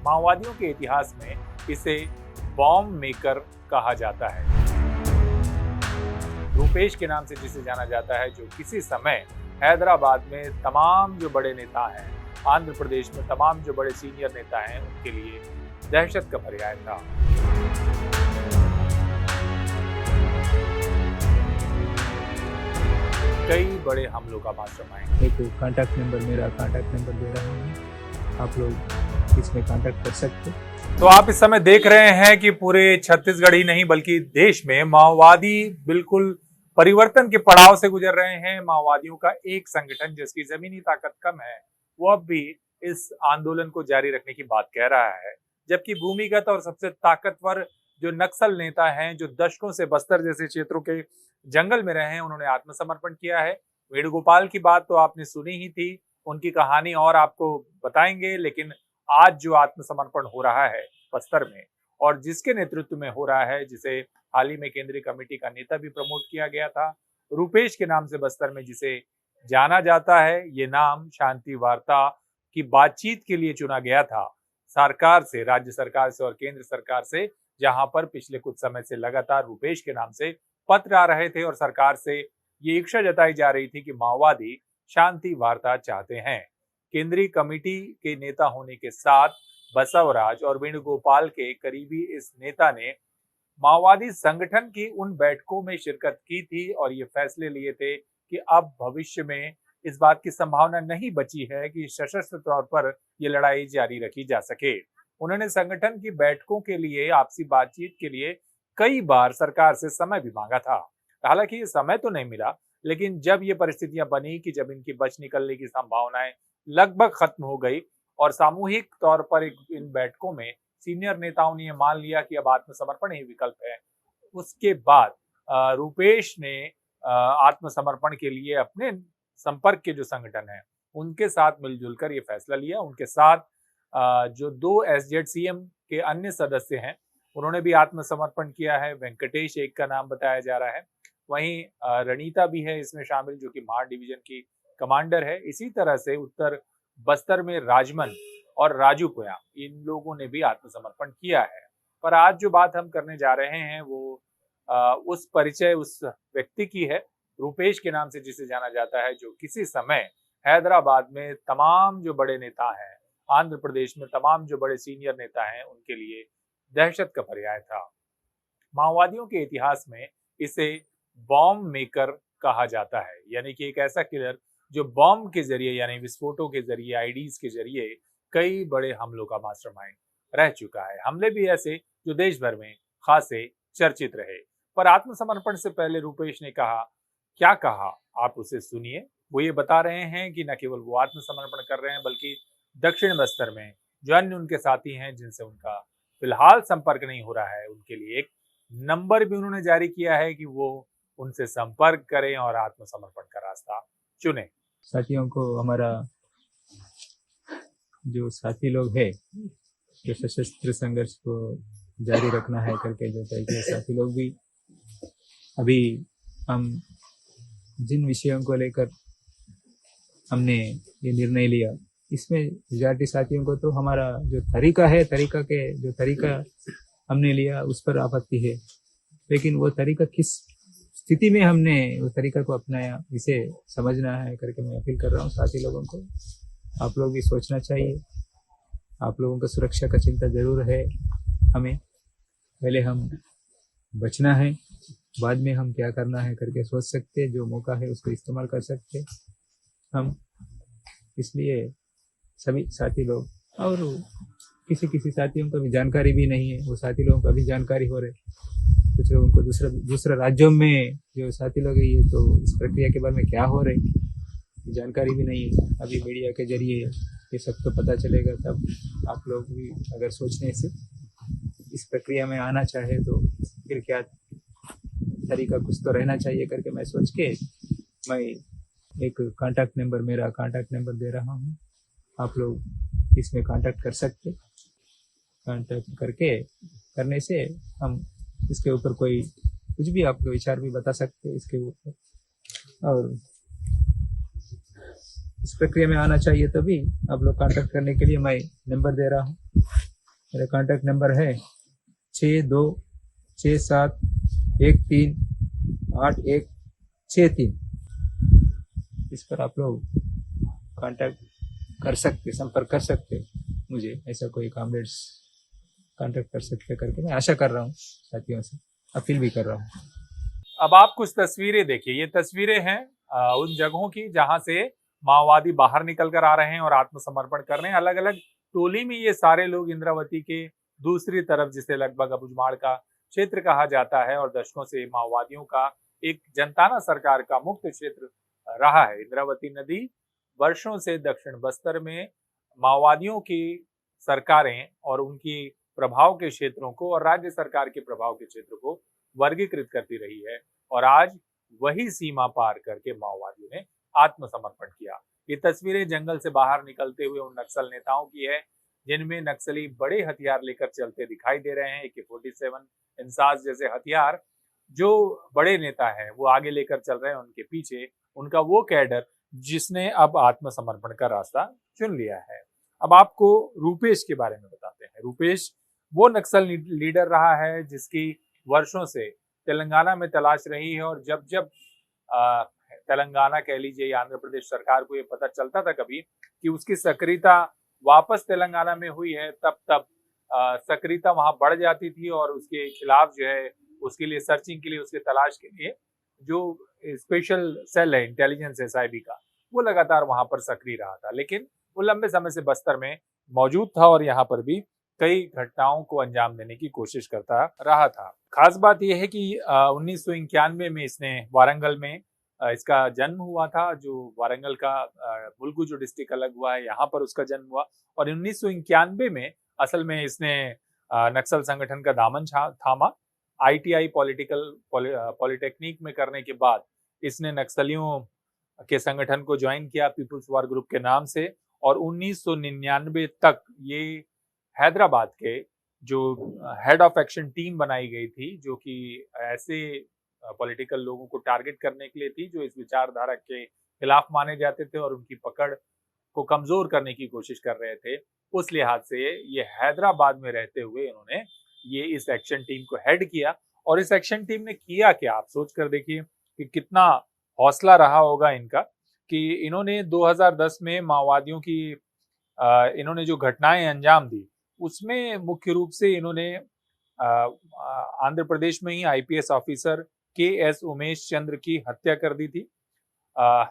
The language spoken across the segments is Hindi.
माओवादियों के इतिहास में इसे बॉम्ब मेकर कहा जाता है। रूपेश के नाम से जिसे जाना जाता है, जो किसी समय हैदराबाद में तमाम जो बड़े नेता हैं, आंध्र प्रदेश में तमाम जो बड़े सीनियर नेता हैं, उनके लिए दहशत का पर्याय था। कई बड़े हमलों का मास्टरमाइंड। एक कांटेक्ट नंबर, मेरा कांटेक्ट नंबर दे रहा हूँ, आप लोग इसमें कांटेक्ट कर सकते। तो आप इस समय देख रहे हैं कि पूरे छत्तीसगढ़ ही नहीं बल्कि देश में माओवादी बिल्कुल परिवर्तन के पड़ाव से गुजर रहे हैं। माओवादियों का एक संगठन जिसकी जमीनी ताकत कम है, वो अब भी इस आंदोलन को जारी रखने की बात कह रहा है, जबकि भूमिगत और सबसे ताकतवर जो नक्सल नेता हैं, जो दशकों से बस्तर जैसे क्षेत्रों के जंगल में रहे हैं, उन्होंने आत्मसमर्पण किया है। वेणुगोपाल की बात तो आपने सुनी ही थी, उनकी कहानी और आपको बताएंगे, लेकिन आज जो आत्मसमर्पण हो रहा है बस्तर में और जिसके नेतृत्व में हो रहा है, जिसे हाल ही में केंद्रीय कमेटी का नेता भी प्रमोट किया गया था, रूपेश के नाम से बस्तर में जिसे जाना जाता है, ये नाम शांति वार्ता की बातचीत के लिए चुना गया था सरकार से, राज्य सरकार से और केंद्र सरकार से, जहां पर पिछले कुछ समय से लगातार रूपेश के नाम से पत्र आ रहे थे और सरकार से ये इच्छा जताई जा रही थी कि माओवादी शांति वार्ता चाहते हैं। केंद्रीय कमेटी के नेता होने के साथ बसवराज और वेणुगोपाल के करीबी इस नेता ने माओवादी संगठन की उन बैठकों में शिरकत की थी और ये फैसले लिए थे कि अब भविष्य में इस बात की संभावना नहीं बची है कि सशस्त्र तौर पर ये लड़ाई जारी रखी जा सके। उन्होंने संगठन की बैठकों के लिए, आपसी बातचीत के लिए कई बार सरकार से समय भी मांगा था। हालांकि ये समय तो नहीं मिला, लेकिन जब ये परिस्थितियां बनी कि जब इनकी बच निकलने की संभावनाएं लगभग खत्म हो गई और सामूहिक तौर पर इन बैठकों में सीनियर नेताओं ने ये मान लिया कि अब आत्मसमर्पण ही विकल्प है, उसके बाद रूपेश ने आत्मसमर्पण के लिए अपने संपर्क के जो संगठन है उनके साथ मिलजुल कर ये फैसला लिया। उनके साथ जो 2 SZCM के अन्य सदस्य हैं, उन्होंने भी आत्मसमर्पण किया है। वेंकटेश एक का नाम बताया जा रहा है, वहीं रणीता भी है इसमें शामिल, जो कि मार डिवीजन की कमांडर है। इसी तरह से उत्तर बस्तर में राजमन और राजू पुया, इन लोगों ने भी आत्मसमर्पण किया है। पर आज जो बात हम करने जा रहे हैं वो उस परिचय उस व्यक्ति की है, रूपेश के नाम से जिसे जाना जाता है, जो किसी समय हैदराबाद में तमाम जो बड़े नेता हैं, आंध्र प्रदेश में तमाम जो बड़े सीनियर नेता हैं, उनके लिए दहशत का पर्याय था। माओवादियों के इतिहास में इसे बॉम्ब मेकर कहा जाता है, यानी कि एक ऐसा किलर जो बॉम्ब के जरिए, यानी विस्फोटों के जरिए, आईडीज के जरिए कई बड़े हमलों का मास्टरमाइंड रह चुका है। हमले भी ऐसे जो देश भर में खासे चर्चित रहे। पर आत्मसमर्पण से पहले रूपेश ने कहा, क्या कहा आप उसे सुनिए। वो ये बता रहे हैं कि न केवल वो आत्मसमर्पण कर रहे हैं, बल्कि दक्षिण बस्तर में जो अन्य उनके साथी हैं जिनसे उनका फिलहाल संपर्क नहीं हो रहा है, उनके लिए एक नंबर भी उन्होंने जारी किया है कि वो उनसे संपर्क करें और आत्मसमर्पण का रास्ता चुने। साथियों को, हमारा जो साथी लोग हैं, जो सशस्त्र संघर्ष को जारी रखना है करके जो तय किया, साथी लोग भी अभी हम जिन विषयों को लेकर हमने ये निर्णय लिया, इसमें विद्यार्थी साथियों को तो हमारा जो तरीका है, तरीका हमने लिया उस पर आपत्ति है, लेकिन वो तरीका किस स्थिति में हमने उस तरीका को अपनाया, इसे समझना है करके मैं अपील कर रहा हूँ साथी लोगों को। आप लोग भी सोचना चाहिए, आप लोगों का सुरक्षा का चिंता जरूर है हमें। पहले हम बचना है, बाद में हम क्या करना है करके सोच सकते, जो मौका है उसको इस्तेमाल कर सकते हम। इसलिए सभी साथी लोग, और किसी साथियों को भी जानकारी भी नहीं है, वो साथी लोगों को भी जानकारी हो रहे, कुछ लोगों को दूसरा राज्यों में जो साथी लोग हैं, ये तो इस प्रक्रिया के बारे में क्या हो रहे जानकारी भी नहीं है। अभी मीडिया के जरिए ये सब तो पता चलेगा, तब आप लोग भी अगर सोचने से इस प्रक्रिया में आना चाहे तो फिर क्या तरीका कुछ तो रहना चाहिए करके मैं सोच के मैं एक कांटेक्ट नंबर, मेरा कांटेक्ट नंबर दे रहा हूँ, आप लोग इसमें कांटेक्ट कर सकते। कांटेक्ट करने से हम इसके ऊपर कोई कुछ भी आपके विचार भी बता सकते हैं इसके ऊपर, और इस प्रक्रिया में आना चाहिए। तभी आप लोग कांटेक्ट करने के लिए मैं नंबर दे रहा हूँ। मेरा कॉन्टैक्ट नंबर है 6267138163। इस पर आप लोग कांटेक्ट कर सकते, संपर्क कर सकते, मुझे ऐसा कोई कॉमरेड्स कांटेक्ट कर सकते करके मैं आशा कर रहा हूँ, साथियों से अपील भी कर रहा हूँ। अब आप कुछ तस्वीरें देखिए, ये तस्वीरें हैं उन जगहों की जहां से माओवादी बाहर निकल कर आ रहे हैं और आत्मसमर्पण कर रहे हैं। अलग अलग टोली में ये सारे लोग इंद्रावती के दूसरी तरफ, जिसे लगभग अबुझमाड़ का क्षेत्र कहा जाता है और दशकों से माओवादियों का एक जनताना सरकार का मुक्त क्षेत्र रहा है। इंद्रावती नदी वर्षों से दक्षिण बस्तर में माओवादियों की सरकारें और उनकी प्रभाव के क्षेत्रों को और राज्य सरकार के प्रभाव के क्षेत्र को वर्गीकृत करती रही है और आज वही सीमा पार करके माओवादियों ने आत्मसमर्पण किया। ये तस्वीरें जंगल से बाहर निकलते हुए उन नक्सल नेताओं की है जिनमें नक्सली बड़े हथियार लेकर चलते दिखाई दे रहे हैं। AK-47 इंसास जैसे हथियार जो बड़े नेता हैं वो आगे लेकर चल रहे हैं, उनके पीछे उनका वो कैडर जिसने अब आत्मसमर्पण का रास्ता चुन लिया है। अब आपको रूपेश के बारे में बताते हैं। रूपेश वो नक्सल लीडर रहा है जिसकी वर्षों से तेलंगाना में तलाश रही है और जब जब तेलंगाना कह लीजिए या आंध्र प्रदेश सरकार को ये पता चलता था कभी कि उसकी सक्रियता वापस तेलंगाना में हुई है, तब तब सक्रियता वहां बढ़ जाती थी और उसके खिलाफ जो है उसके लिए सर्चिंग के लिए, उसके तलाश के लिए जो स्पेशल सेल है इंटेलिजेंस SIB का, वो लगातार वहां पर सक्रिय रहा था। लेकिन वो लंबे समय से बस्तर में मौजूद था और यहाँ पर भी कई घटनाओं को अंजाम देने की कोशिश करता रहा था। खास बात यह है कि 1991 में इसने वारंगल में इसका जन्म हुआ था। जो वारंगल का मुलुगु जो डिस्ट्रिक्ट अलग हुआ है, यहाँ पर उसका जन्म हुआ और 1991 में असल में इसने नक्सल संगठन का दामन थामा। ITI पॉलिटेक्निक में करने के बाद इसने नक्सलियों के संगठन को ज्वाइन किया पीपुल्स वॉर ग्रुप के नाम से और 1999 तक ये हैदराबाद के जो हेड ऑफ एक्शन टीम बनाई गई थी, जो कि ऐसे पॉलिटिकल लोगों को टारगेट करने के लिए थी जो इस विचारधारा के खिलाफ माने जाते थे और उनकी पकड़ को कमजोर करने की कोशिश कर रहे थे। उस लिहाज से ये हैदराबाद में रहते हुए इन्होंने ये इस एक्शन टीम को हेड किया और इस एक्शन टीम ने किया क्या, आप सोच कर देखिए कि कितना हौसला रहा होगा इनका कि इन्होंने 2010 में माओवादियों की इन्होंने जो घटनाएं अंजाम दी उसमें मुख्य रूप से इन्होंने आंध्र प्रदेश में ही IPS officer KS Umesh Chandra की हत्या कर दी थी।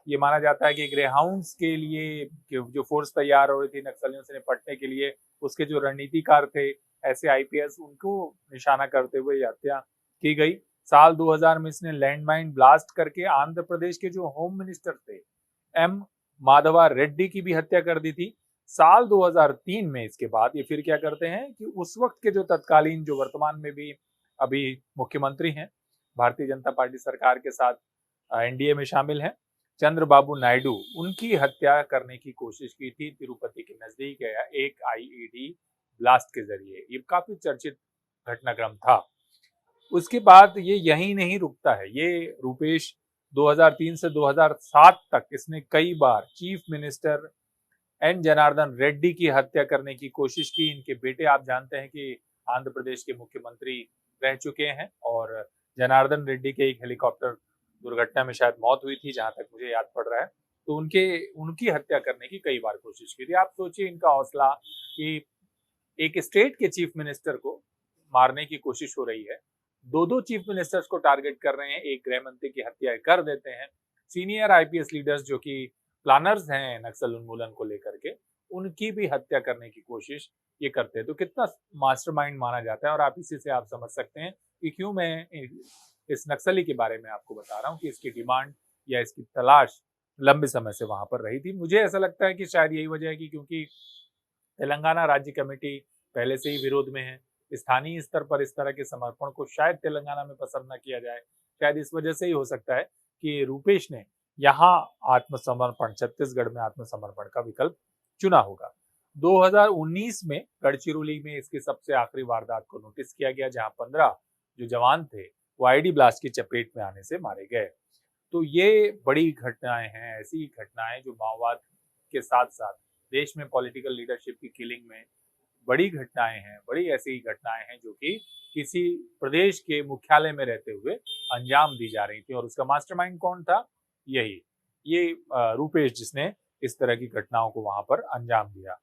ये माना जाता है कि ग्रेहाउंड्स के लिए जो फोर्स तैयार हो रही थी नक्सलियों से निपटने के लिए, उसके जो रणनीतिकार थे ऐसे IPS, उनको निशाना करते हुए हत्या की गई। साल 2000 में इसने लैंडमाइन ब्लास्ट करके आंध्र प्रदेश के जो होम मिनिस्टर थे M माधवा रेड्डी की भी हत्या कर दी थी। साल 2003 में इसके बाद ये फिर क्या करते हैं कि उस वक्त के जो तत्कालीन, जो वर्तमान में भी अभी मुख्यमंत्री हैं, भारतीय जनता पार्टी सरकार के साथ NDA में शामिल हैं, चंद्रबाबू नायडू, उनकी हत्या करने की कोशिश की थी तिरुपति के नजदीक एक IED ब्लास्ट के जरिए। ये काफी चर्चित घटनाक्रम था। उसके बाद ये यहीं नहीं रुकता है। ये रूपेश 2003 से 2007 तक इसने कई बार chief minister N Janardhana Reddy की हत्या करने की कोशिश की। इनके बेटे आप जानते हैं कि आंध्र प्रदेश के मुख्यमंत्री रह चुके हैं और जनार्दन रेड्डी के एक हेलीकॉप्टर दुर्घटना में शायद मौत हुई थी, जहां तक मुझे याद पड़ रहा है। तो उनकी हत्या करने की कई बार कोशिश की थी। आप सोचिए इनका हौसला कि एक स्टेट के चीफ मिनिस्टर को मारने की कोशिश हो रही है, दो चीफ मिनिस्टर्स को टारगेट कर रहे हैं, एक गृह मंत्री की हत्या कर देते हैं। सीनियर IPS लीडर्स जो कि प्लानर्स हैं नक्सल उन्मूलन को लेकर के, उनकी भी हत्या करने की कोशिश ये करते हैं। तो कितना मास्टरमाइंड माना जाता है। और आप इसी से आप समझ सकते हैं कि क्यों मैं इस नक्सली के बारे में आपको बता रहा हूँ कि इसकी डिमांड या इसकी तलाश लंबे समय से वहां पर रही थी। मुझे ऐसा लगता है कि शायद यही वजह है कि क्योंकि तेलंगाना राज्य कमेटी पहले से ही विरोध में है, स्थानीय स्तर पर इस तरह के समर्पण को शायद तेलंगाना में पसंद न किया जाए। शायद इस वजह से ही हो सकता है कि रूपेश ने यहाँ आत्मसमर्पण, छत्तीसगढ़ में आत्मसमर्पण का विकल्प चुना होगा। 2019 में गढ़चिरौली में इसकी सबसे आखिरी वारदात को नोटिस किया गया, जहां 15 जो जवान थे वो IED ब्लास्ट की चपेट में आने से मारे गए। तो ये बड़ी घटनाएं हैं, ऐसी घटनाएं जो माओवाद के साथ साथ देश में पॉलिटिकल लीडरशिप की किलिंग में बड़ी घटनाएं हैं, बड़ी ऐसी घटनाएं हैं जो कि किसी प्रदेश के मुख्यालय में रहते हुए अंजाम दी जा रही थी। और उसका मास्टरमाइंड कौन था? यही ये रूपेश, जिसने इस तरह की घटनाओं को वहां पर अंजाम दिया।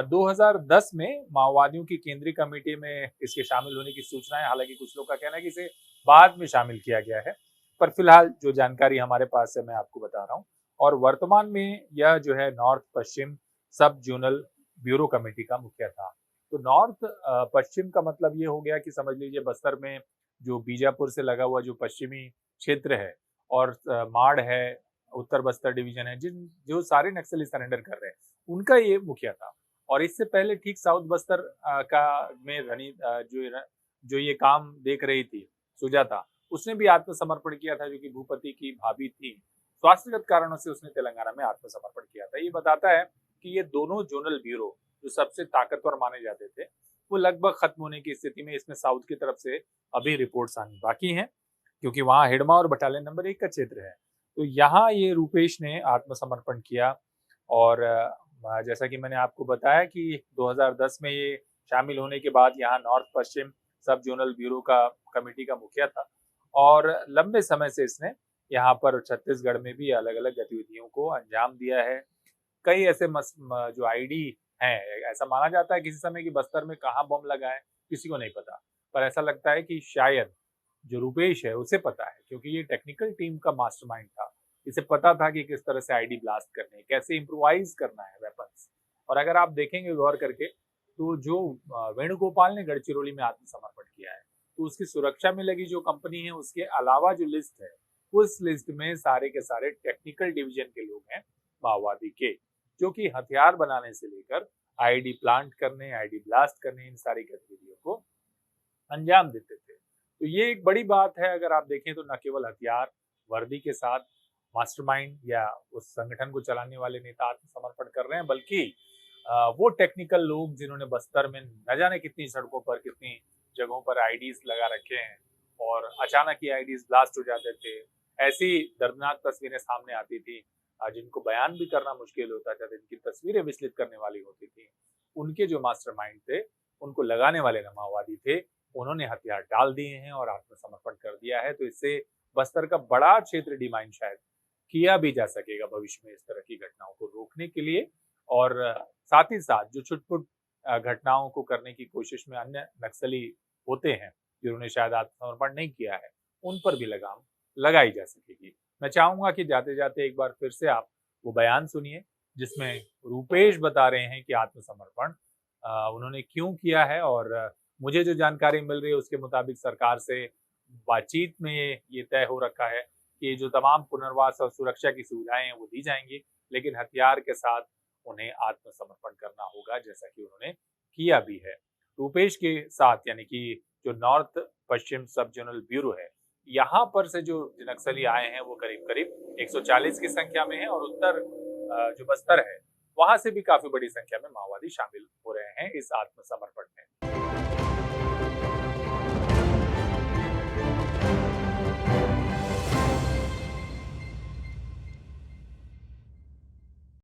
2010 में माओवादियों की केंद्रीय कमेटी में इसके शामिल होने की सूचना है। हालांकि कुछ लोग का कहना है कि इसे बाद में शामिल किया गया है, पर फिलहाल जो जानकारी हमारे पास है मैं आपको बता रहा हूँ। और वर्तमान में यह जो है नॉर्थ पश्चिम सब जोनल ब्यूरो कमेटी का मुखिया था। तो नॉर्थ पश्चिम का मतलब ये हो गया कि समझ लीजिए बस्तर में जो बीजापुर से लगा हुआ जो पश्चिमी क्षेत्र है, और माड़ है, उत्तर बस्तर डिवीजन है, जिन जो सारे नक्सली सरेंडर कर रहे हैं, उनका ये मुखिया था। और इससे पहले ठीक साउथ बस्तर का में रनी जो ये काम देख रही थी सुजाता, उसने भी आत्मसमर्पण किया था, जो कि भूपति की भाभी थी। स्वास्थ्यगत कारणों से उसने तेलंगाना में आत्मसमर्पण किया था। ये बताता है कि ये दोनों जोनल ब्यूरो जो सबसे ताकतवर माने जाते थे, वो लगभग खत्म होने की स्थिति में। इसमें साउथ की तरफ से अभी रिपोर्ट्स आनी बाकी हैं, क्योंकि वहां हिडमा और बटालियन नंबर 1 का क्षेत्र है। तो यहाँ ये रूपेश ने आत्मसमर्पण किया। और जैसा कि मैंने आपको बताया कि 2010 में ये शामिल होने के बाद यहाँ नॉर्थ पश्चिम सब जोनल ब्यूरो का कमेटी का मुखिया था। और लंबे समय से इसने यहाँ पर छत्तीसगढ़ में भी अलग अलग गतिविधियों को अंजाम दिया है। कई ऐसे जो आईडी हैं, ऐसा माना जाता है किसी समय कि बस्तर में कहाँ बम लगा है किसी को नहीं पता, पर ऐसा लगता है कि शायद जो रूपेश है उसे पता है, क्योंकि ये टेक्निकल टीम का मास्टरमाइंड था। इसे पता था कि किस तरह से आईडी ब्लास्ट करने, कैसे इम्प्रोवाइज करना है वेपन्स। और अगर आप देखेंगे गौर करके, तो जो वेणुगोपाल ने गढ़चिरौली में आत्मसमर्पण किया है, तो उसकी सुरक्षा में लगी जो कंपनी है, उसके अलावा जो लिस्ट है, उस लिस्ट में सारे के सारे टेक्निकल डिवीजन के लोग हैं माओवादी के, जो कि हथियार बनाने से लेकर आईडी प्लांट करने, आईडी ब्लास्ट करने, इन सारी गतिविधियों को अंजाम देते थे। तो ये एक बड़ी बात है। अगर आप देखें तो न केवल हथियार वर्दी के साथ मास्टरमाइंड या उस संगठन को चलाने वाले नेता आत्मसमर्पण कर रहे हैं, बल्कि वो टेक्निकल लोग जिन्होंने बस्तर में न जाने कितनी सड़कों पर, कितनी जगहों पर आईडीज लगा रखे हैं, और अचानक ही आईडीज ब्लास्ट हो जाते थे। ऐसी दर्दनाक तस्वीरें सामने आती थी जिनको बयान भी करना मुश्किल होता था, जिनकी तस्वीरें विचलित करने वाली होती थी। उनके जो मास्टरमाइंड थे, उनको लगाने वाले न माओवादी थे, उन्होंने हथियार डाल दिए हैं और आत्मसमर्पण कर दिया है। तो इससे बस्तर का बड़ा क्षेत्र डिमाइन शायद किया भी जा सकेगा भविष्य में इस तरह की घटनाओं को रोकने के लिए। और साथ ही साथ जो छुटपुट घटनाओं को करने की कोशिश में अन्य नक्सली होते हैं, जिन्होंने शायद आत्मसमर्पण नहीं किया है, उन पर भी लगाम लगाई जा सकेगी। मैं चाहूंगा कि जाते जाते एक बार फिर से आप वो बयान सुनिए, जिसमें रूपेश बता रहे हैं कि आत्मसमर्पण उन्होंने क्यों किया है। और मुझे जो जानकारी मिल रही है उसके मुताबिक सरकार से बातचीत में ये तय हो रखा है कि जो तमाम पुनर्वास और सुरक्षा की सुविधाएं हैं वो दी जाएंगी, लेकिन हथियार के साथ उन्हें आत्मसमर्पण करना होगा, जैसा कि उन्होंने किया भी है। रूपेश के साथ, यानी कि जो नॉर्थ पश्चिम सब जोनल ब्यूरो है, यहाँ पर से जो नक्सली आए हैं वो करीब करीब 140 की संख्या में है। और उत्तर जो बस्तर है, वहां से भी काफी बड़ी संख्या में माओवादी शामिल हो रहे हैं इस आत्मसमर्पण में।